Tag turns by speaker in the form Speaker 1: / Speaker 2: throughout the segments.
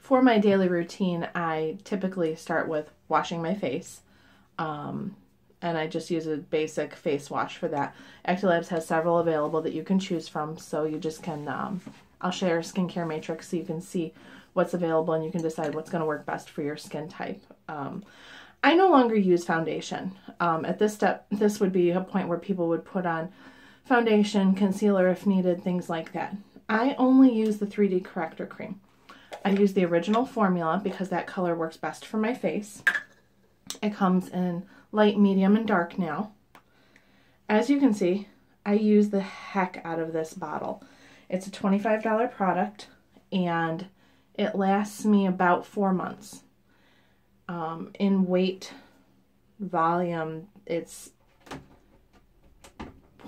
Speaker 1: For my daily routine, I typically start with washing my face. And I just use a basic face wash for that. Acti-Labs has several available that you can choose from, so you just can, I'll share a skincare matrix so you can see what's available and you can decide what's going to work best for your skin type. I no longer use foundation. At this step, this would be a point where people would put on foundation, concealer if needed, things like that. I only use the 3D corrector cream. I use the original formula because that color works best for my face. It comes in light, medium, and dark now. As you can see, I use the heck out of this bottle. It's a $25 product, and it lasts me about 4 months. In weight, volume, it's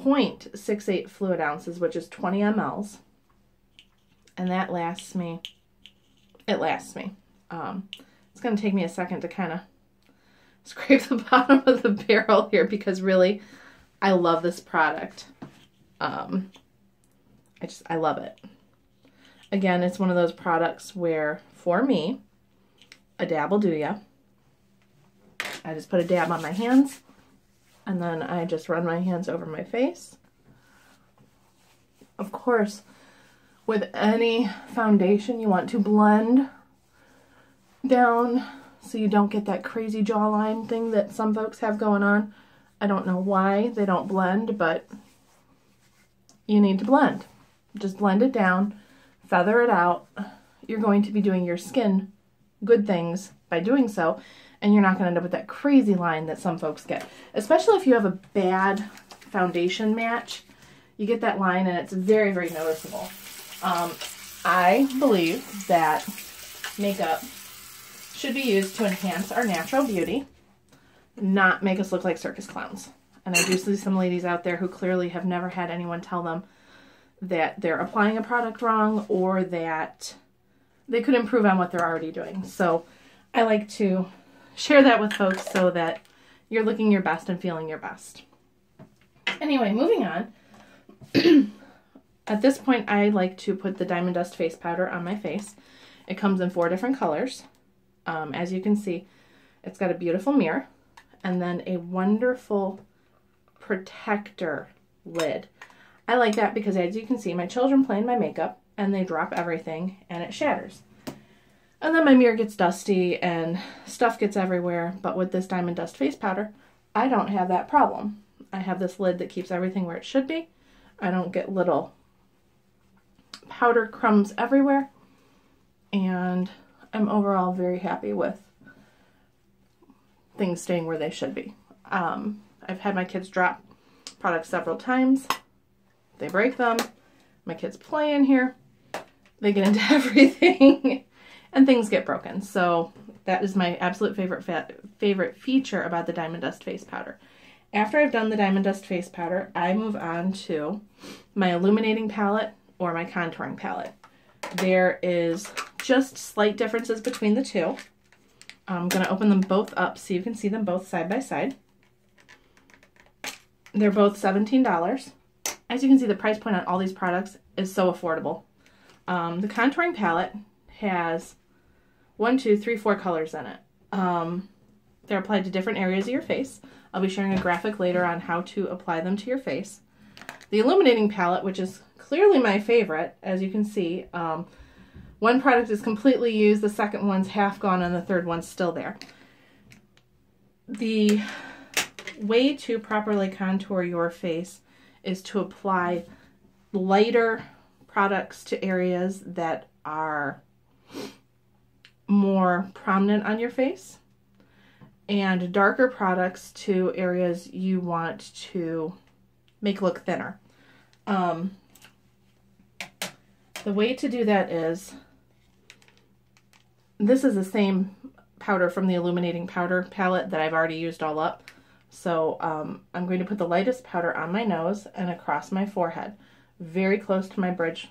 Speaker 1: 0.68 fluid ounces, which is 20 mLs, and that lasts me, it lasts me. It's going to take me a second to kind of scrape the bottom of the barrel here because really I love this product. I love it. Again, it's one of those products where for me, a dab will do ya. I just put a dab on my hands and then I just run my hands over my face. Of course, with any foundation you want to blend down so you don't get that crazy jawline thing that some folks have going on. I don't know why they don't blend, but you need to blend. Just blend it down, feather it out. You're going to be doing your skin good things by doing so, and you're not going to end up with that crazy line that some folks get. Especially if you have a bad foundation match, you get that line and it's very, very noticeable. I believe that makeup should be used to enhance our natural beauty, not make us look like circus clowns. And I do see some ladies out there who clearly have never had anyone tell them that they're applying a product wrong or that they could improve on what they're already doing. So I like to share that with folks so that you're looking your best and feeling your best. Anyway, moving on. At this point, I like to put the Diamond Dust face powder on my face. It comes in 4 different colors. As you can see, it's got a beautiful mirror and then a wonderful protector lid. I like that because as you can see, my children play in my makeup and they drop everything and it shatters. And then my mirror gets dusty and stuff gets everywhere, but with this Diamond Dust face powder, I don't have that problem. I have this lid that keeps everything where it should be. I don't get little powder crumbs everywhere, and I'm overall very happy with things staying where they should be. I've had my kids drop products several times. They break them. My kids play in here. They get into everything and things get broken. So that is my absolute favorite feature about the Diamond Dust face powder. After I've done the Diamond Dust face powder, I move on to my illuminating palette or my contouring palette. There is just slight differences between the two. I'm going to open them both up so you can see them both side by side. They're both $17. As you can see, the price point on all these products is so affordable. The contouring palette has 1, 2, 3, 4 colors in it. They're applied to different areas of your face. I'll be sharing a graphic later on how to apply them to your face. The illuminating palette, which is clearly my favorite, as you can see, one product is completely used, the second one's half gone, and the third one's still there. The way to properly contour your face is to apply lighter products to areas that are more prominent on your face, and darker products to areas you want to make look thinner. The way to do that is, this is the same powder from the illuminating powder palette that I've already used all up. So I'm going to put the lightest powder on my nose and across my forehead, very close to my bridge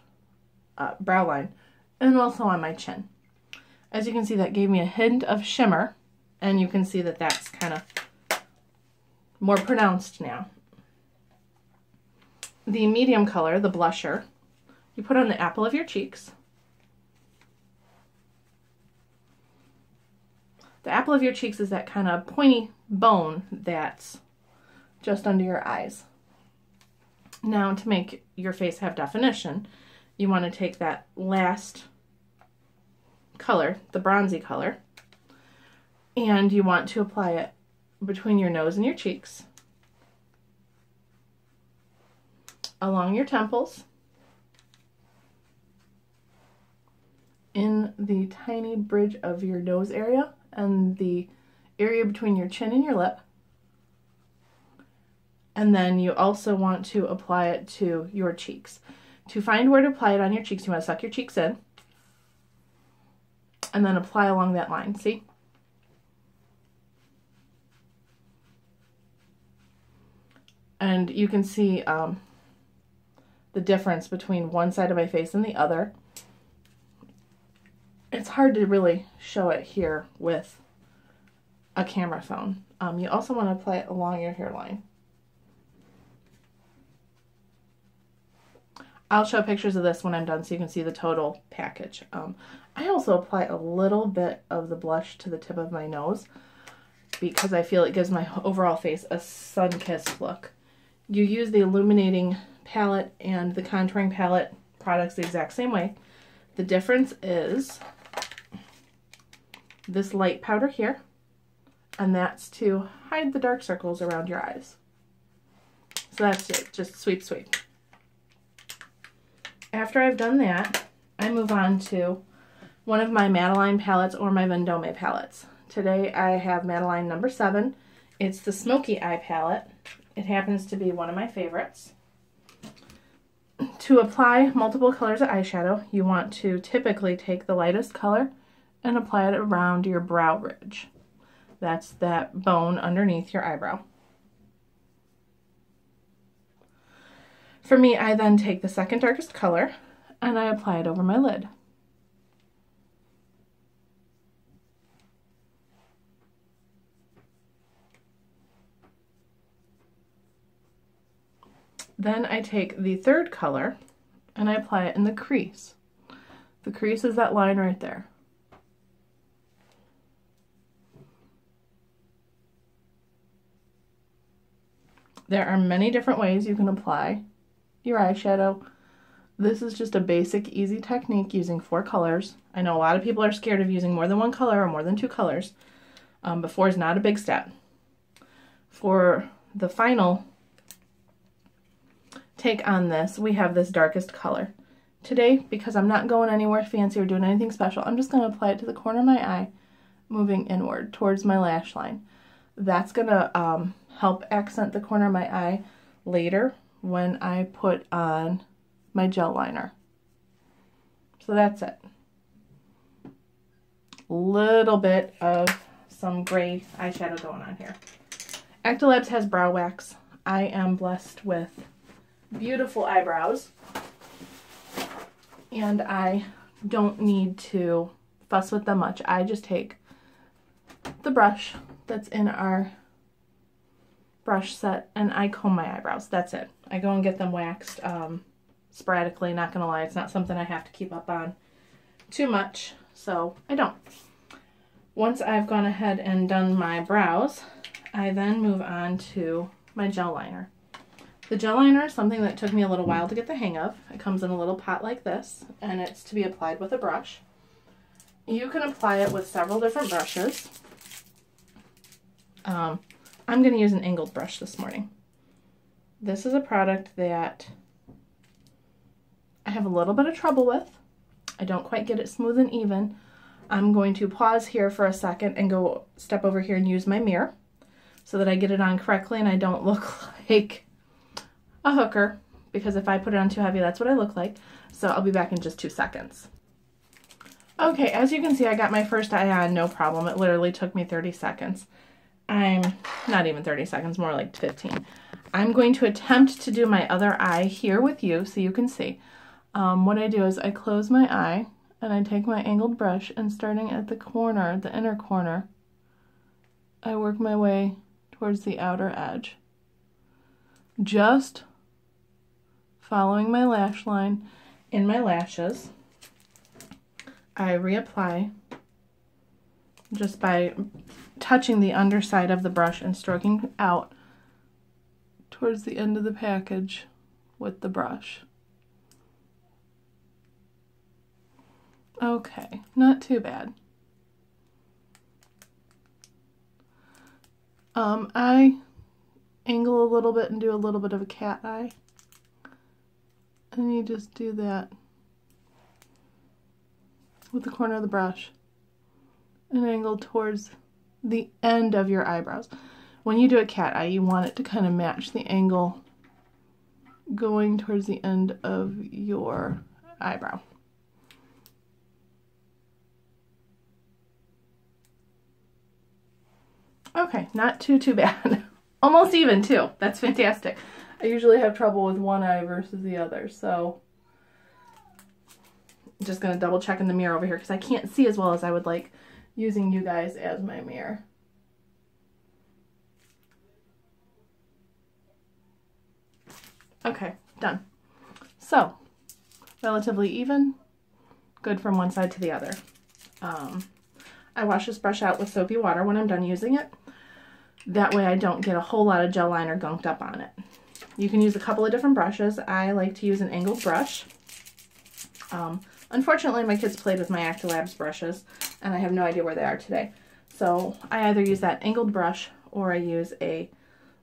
Speaker 1: brow line, and also on my chin. As you can see, that gave me a hint of shimmer, and you can see that that's kind of more pronounced now. The medium color, the blusher, you put on the apple of your cheeks. The apple of your cheeks is that kind of pointy bone that's just under your eyes. Now, to make your face have definition, you want to take that last color, the bronzy color, and you want to apply it between your nose and your cheeks, along your temples, in the tiny bridge of your nose area, and the area between your chin and your lip. And then you also want to apply it to your cheeks. To find where to apply it on your cheeks, you want to suck your cheeks in and then apply along that line. See? And you can see the difference between one side of my face and the other. It's hard to really show it here with a camera phone. You also want to apply it along your hairline. I'll show pictures of this when I'm done so you can see the total package. I also apply a little bit of the blush to the tip of my nose because I feel it gives my overall face a sun-kissed look. You use the illuminating palette and the contouring palette products the exact same way. The difference is this light powder here, and that's to hide the dark circles around your eyes. So that's it, just sweep, sweep. After I've done that, I move on to one of my Madeline palettes or my Vendome palettes. Today I have Madeline number 7. It's the Smoky Eye palette. It happens to be one of my favorites. To apply multiple colors of eyeshadow, you want to typically take the lightest color and apply it around your brow ridge. That's that bone underneath your eyebrow. For me, I then take the second darkest color and I apply it over my lid. Then I take the third color and I apply it in the crease. The crease is that line right there. There are many different ways you can apply your eyeshadow. This is just a basic, easy technique using 4 colors. I know a lot of people are scared of using more than 1 color or more than 2 colors, but 4 is not a big step. For the final take on this, we have this darkest color. Today, because I'm not going anywhere fancy or doing anything special, I'm just going to apply it to the corner of my eye, moving inward towards my lash line. That's going to help accent the corner of my eye later when I put on my gel liner. So that's it. Little bit of some gray eyeshadow going on here. Acti-Labs has brow wax. I am blessed with beautiful eyebrows, and I don't need to fuss with them much. I just take the brush that's in our brush set and I comb my eyebrows. That's it. I go and get them waxed sporadically, not gonna lie. It's not something I have to keep up on too much, so I don't. Once I've gone ahead and done my brows, I then move on to my gel liner. The gel liner is something that took me a little while to get the hang of. It comes in a little pot like this, and it's to be applied with a brush. You can apply it with several different brushes. I'm going to use an angled brush this morning. This is a product that I have a little bit of trouble with. I don't quite get it smooth and even. I'm going to pause here for a second and go step over here and use my mirror so that I get it on correctly and I don't look like a hooker, because if I put it on too heavy, that's what I look like. So I'll be back in just 2 seconds. Okay, as you can see, I got my first eye on no problem. It literally took me 30 seconds. I'm not even 30 seconds, more like 15. I'm going to attempt to do my other eye here with you so you can see. What I do is I close my eye and I take my angled brush, and starting at the corner, the inner corner, I work my way towards the outer edge. Just following my lash line in my lashes, I reapply just by touching the underside of the brush and stroking out towards the end of the package with the brush. Okay, not too bad. I angle a little bit and do a little bit of a cat eye. And you just do that with the corner of the brush and angle towards the end of your eyebrows. When you do a cat eye, you want it to kind of match the angle going towards the end of your eyebrow. Okay, not too bad. Almost even too. That's fantastic. I usually have trouble with one eye versus the other, so I'm just going to double check in the mirror over here because I can't see as well as I would like using you guys as my mirror. Okay, done. So, relatively even, good from one side to the other. I wash this brush out with soapy water when I'm done using it. That way I don't get a whole lot of gel liner gunked up on it. You can use a couple of different brushes. I like to use an angled brush. Unfortunately, my kids played with my Acti-Labs brushes, and I have no idea where they are today. So I either use that angled brush, or I use a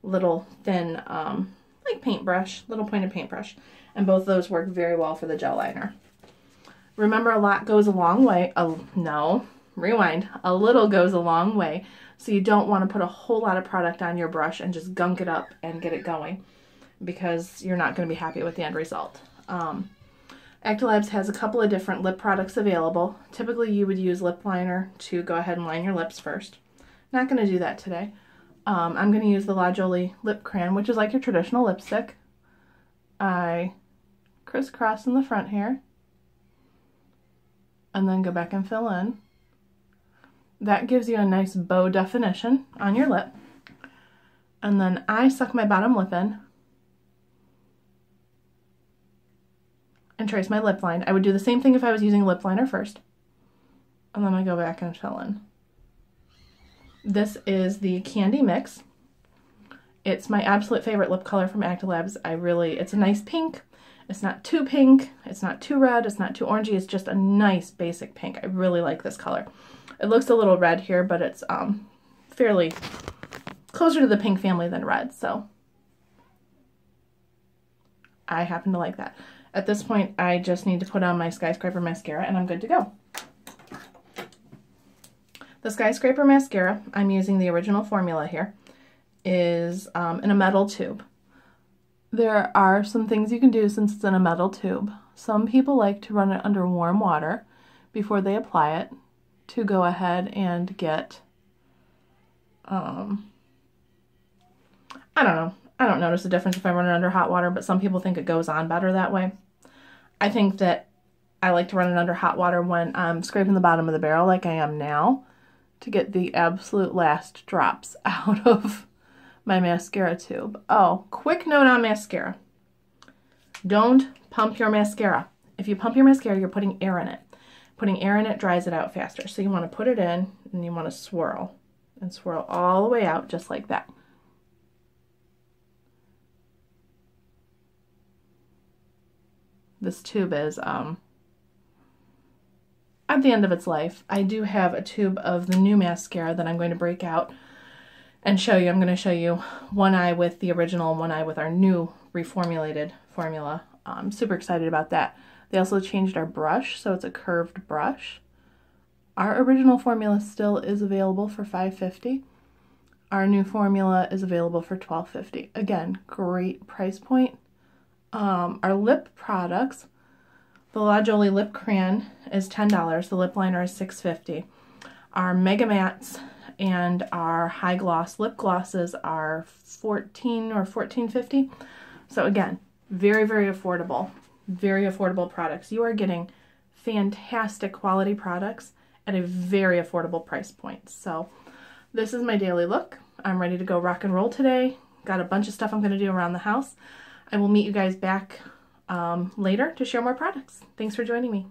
Speaker 1: little thin, like paintbrush, little pointed paintbrush. And both of those work very well for the gel liner. Remember, a lot goes a long way. No, rewind. A little goes a long way. So you don't want to put a whole lot of product on your brush and just gunk it up and get it going, because you're not going to be happy with the end result. Acti-Labs has a couple of different lip products available. Typically you would use lip liner to go ahead and line your lips first. Not going to do that today. I'm going to use the La Jolie Lip Crayon, which is like your traditional lipstick. I crisscross in the front here and then go back and fill in. That gives you a nice bow definition on your lip. And then I suck my bottom lip in and trace my lip line. I would do the same thing if I was using lip liner first. And then I go back and fill in. This is the Candy Mix. It's my absolute favorite lip color from Acti-Labs. It's a nice pink. It's not too pink. It's not too red. It's not too orangey. It's just a nice basic pink. I really like this color. It looks a little red here, but it's fairly closer to the pink family than red, so I happen to like that. At this point, I just need to put on my Skyscraper mascara and I'm good to go. The Skyscraper mascara, I'm using the original formula here, is in a metal tube. There are some things you can do since it's in a metal tube. Some people like to run it under warm water before they apply it to go ahead and get, I don't know. I don't notice a difference if I run it under hot water, but some people think it goes on better that way. I think that I like to run it under hot water when I'm scraping the bottom of the barrel like I am now to get the absolute last drops out of my mascara tube. Oh, quick note on mascara. Don't pump your mascara. If you pump your mascara, you're putting air in it. Putting air in it dries it out faster. So you want to put it in and you want to swirl. And swirl all the way out just like that. This tube is at the end of its life. I do have a tube of the new mascara that I'm going to break out and show you. I'm going to show you one eye with the original and one eye with our new reformulated formula. I'm super excited about that. They also changed our brush, so it's a curved brush. Our original formula still is available for $5.50. Our new formula is available for $12.50. Again, great price point. Our lip products, the La Jolie Lip Crayon is $10. The lip liner is $6.50. Our Mega Mattes and our high gloss lip glosses are $14 or $14.50. So again, very, very affordable. Very affordable products. You are getting fantastic quality products at a very affordable price point. So this is my daily look. I'm ready to go rock and roll today. Got a bunch of stuff I'm going to do around the house. I will meet you guys back later to share more products. Thanks for joining me.